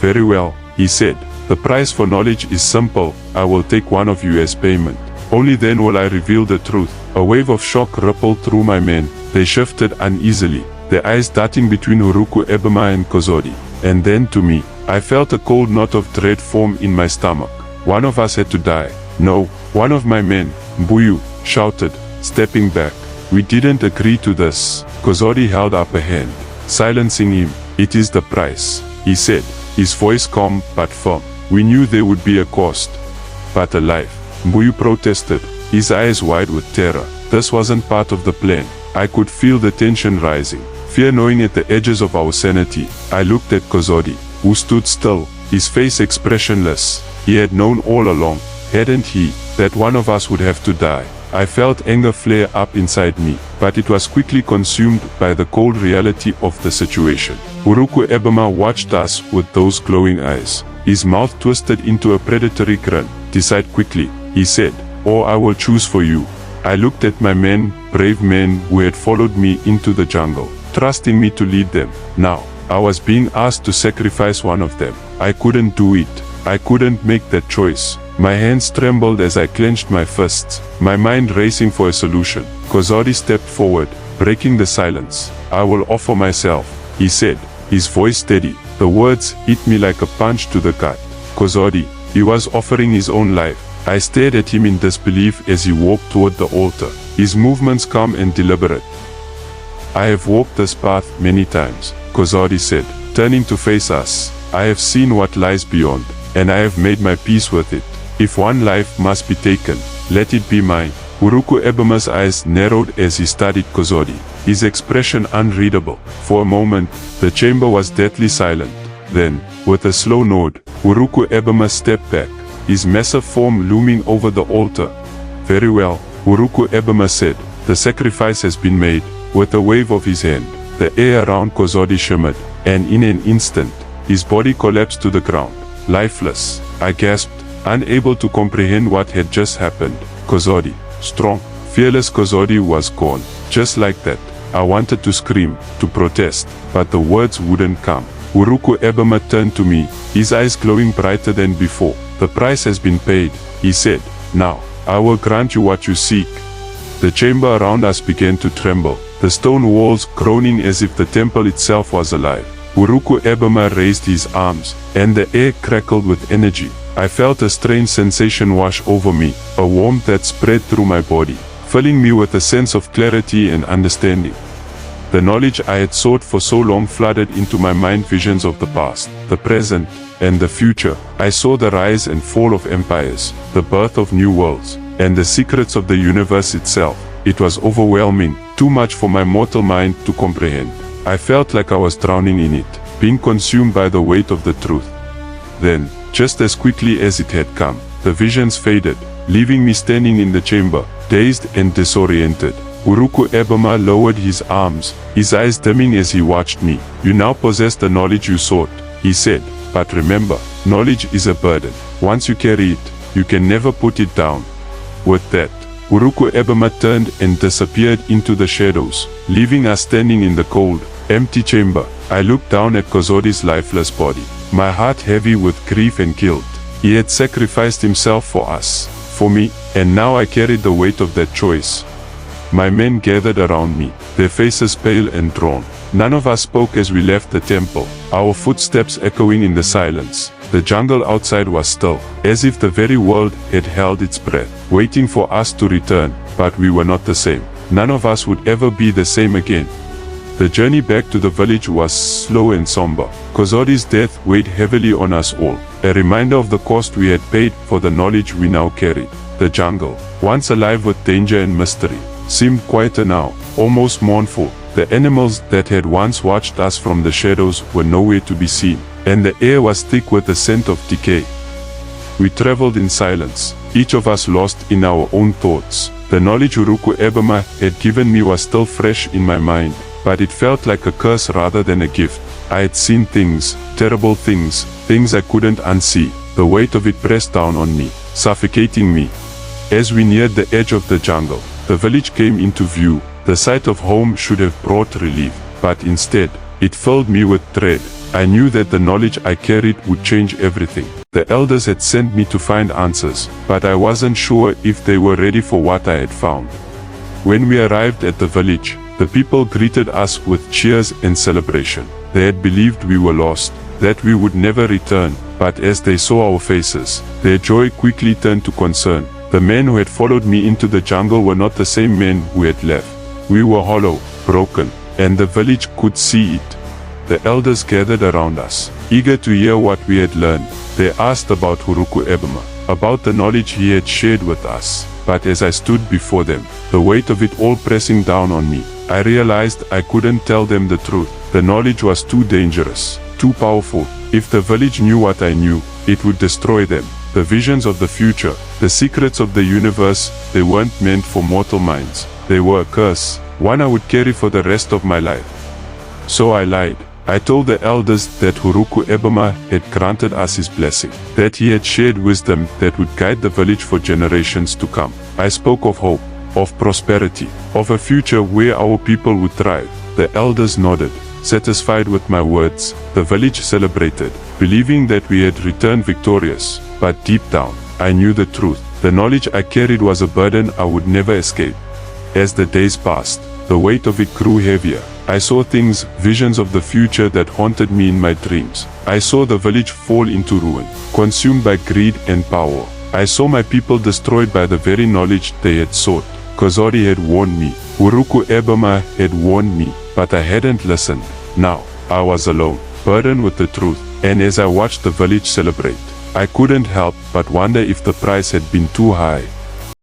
Very well, he said. The price for knowledge is simple. I will take one of you as payment. Only then will I reveal the truth. A wave of shock rippled through my men. They shifted uneasily, their eyes darting between Huruku Ebema and Kozodi. And then to me, I felt a cold knot of dread form in my stomach. One of us had to die. No, one of my men, Mbuyu, shouted, stepping back. We didn't agree to this. Kozodi held up a hand, silencing him. It is the price, he said, his voice calm but firm. We knew there would be a cost. But a life, Mbuyu protested, his eyes wide with terror. This wasn't part of the plan. I could feel the tension rising, fear gnawing at the edges of our sanity. I looked at Kozodi, who stood still, his face expressionless. He had known all along, hadn't he, that one of us would have to die. I felt anger flare up inside me, but it was quickly consumed by the cold reality of the situation. Huruku Ebema watched us with those glowing eyes. His mouth twisted into a predatory grin. Decide quickly, he said, or I will choose for you. I looked at my men, brave men who had followed me into the jungle, trusting me to lead them. Now, I was being asked to sacrifice one of them. I couldn't do it. I couldn't make that choice. My hands trembled as I clenched my fists, my mind racing for a solution. Kozodi stepped forward, breaking the silence. I will offer myself, he said, his voice steady. The words hit me like a punch to the gut. Kozodi, he was offering his own life. I stared at him in disbelief as he walked toward the altar, his movements calm and deliberate. I have walked this path many times, Kozodi said, turning to face us. I have seen what lies beyond, and I have made my peace with it. If one life must be taken, let it be mine. Huruku Ebema's eyes narrowed as he studied Kozodi, his expression unreadable. For a moment, the chamber was deathly silent. Then, with a slow nod, Huruku Ebema stepped back, his massive form looming over the altar. Very well, Huruku Ebema said, the sacrifice has been made. With a wave of his hand, the air around Kozodi shimmered, and in an instant, his body collapsed to the ground, lifeless. I gasped, unable to comprehend what had just happened. Kozodi, strong, fearless Kozodi was gone. Just like that. I wanted to scream, to protest, but the words wouldn't come. Huruku Ebema turned to me, his eyes glowing brighter than before. The price has been paid, he said. Now, I will grant you what you seek. The chamber around us began to tremble, the stone walls groaning as if the temple itself was alive. Huruku Ebema raised his arms, and the air crackled with energy. I felt a strange sensation wash over me, a warmth that spread through my body, filling me with a sense of clarity and understanding. The knowledge I had sought for so long flooded into my mind visions of the past, the present, and the future. I saw the rise and fall of empires, the birth of new worlds, and the secrets of the universe itself. It was overwhelming, too much for my mortal mind to comprehend. I felt like I was drowning in it, being consumed by the weight of the truth. Then, just as quickly as it had come, the visions faded, leaving me standing in the chamber, dazed and disoriented. Huruku Ebema lowered his arms, his eyes dimming as he watched me. You now possess the knowledge you sought, he said. But remember, knowledge is a burden. Once you carry it, you can never put it down. With that, Huruku Ebema turned and disappeared into the shadows, leaving us standing in the cold, empty chamber. I looked down at Kozodi's lifeless body, my heart heavy with grief and guilt. He had sacrificed himself for us, for me, and now I carried the weight of that choice. My men gathered around me, their faces pale and drawn. None of us spoke as we left the temple, our footsteps echoing in the silence. The jungle outside was still, as if the very world had held its breath, waiting for us to return, but we were not the same. None of us would ever be the same again. The journey back to the village was slow and somber. Kozodi's death weighed heavily on us all, a reminder of the cost we had paid for the knowledge we now carried. The jungle, once alive with danger and mystery, seemed quieter now, almost mournful. The animals that had once watched us from the shadows were nowhere to be seen, and the air was thick with the scent of decay. We traveled in silence, each of us lost in our own thoughts. The knowledge Huruku Ebema had given me was still fresh in my mind, but it felt like a curse rather than a gift. I had seen things, terrible things, things I couldn't unsee. The weight of it pressed down on me, suffocating me. As we neared the edge of the jungle, the village came into view. The sight of home should have brought relief, but instead, it filled me with dread. I knew that the knowledge I carried would change everything. The elders had sent me to find answers, but I wasn't sure if they were ready for what I had found. When we arrived at the village, the people greeted us with cheers and celebration. They had believed we were lost, that we would never return, but as they saw our faces, their joy quickly turned to concern. The men who had followed me into the jungle were not the same men who had left. We were hollow, broken, and the village could see it. The elders gathered around us, eager to hear what we had learned. They asked about Huruku Ebema, about the knowledge he had shared with us. But as I stood before them, the weight of it all pressing down on me, I realized I couldn't tell them the truth. The knowledge was too dangerous, too powerful. If the village knew what I knew, it would destroy them. The visions of the future, the secrets of the universe, they weren't meant for mortal minds. They were a curse, one I would carry for the rest of my life. So I lied. I told the elders that Huruku Ebema had granted us his blessing, that he had shared wisdom that would guide the village for generations to come. I spoke of hope, of prosperity, of a future where our people would thrive. The elders nodded, satisfied with my words. The village celebrated, believing that we had returned victorious. But deep down, I knew the truth. The knowledge I carried was a burden I would never escape. As the days passed, the weight of it grew heavier. I saw things, visions of the future that haunted me in my dreams. I saw the village fall into ruin, consumed by greed and power. I saw my people destroyed by the very knowledge they had sought. Kozori had warned me. Huruku Ebema had warned me, but I hadn't listened. Now, I was alone, burdened with the truth, and as I watched the village celebrate, I couldn't help but wonder if the price had been too high.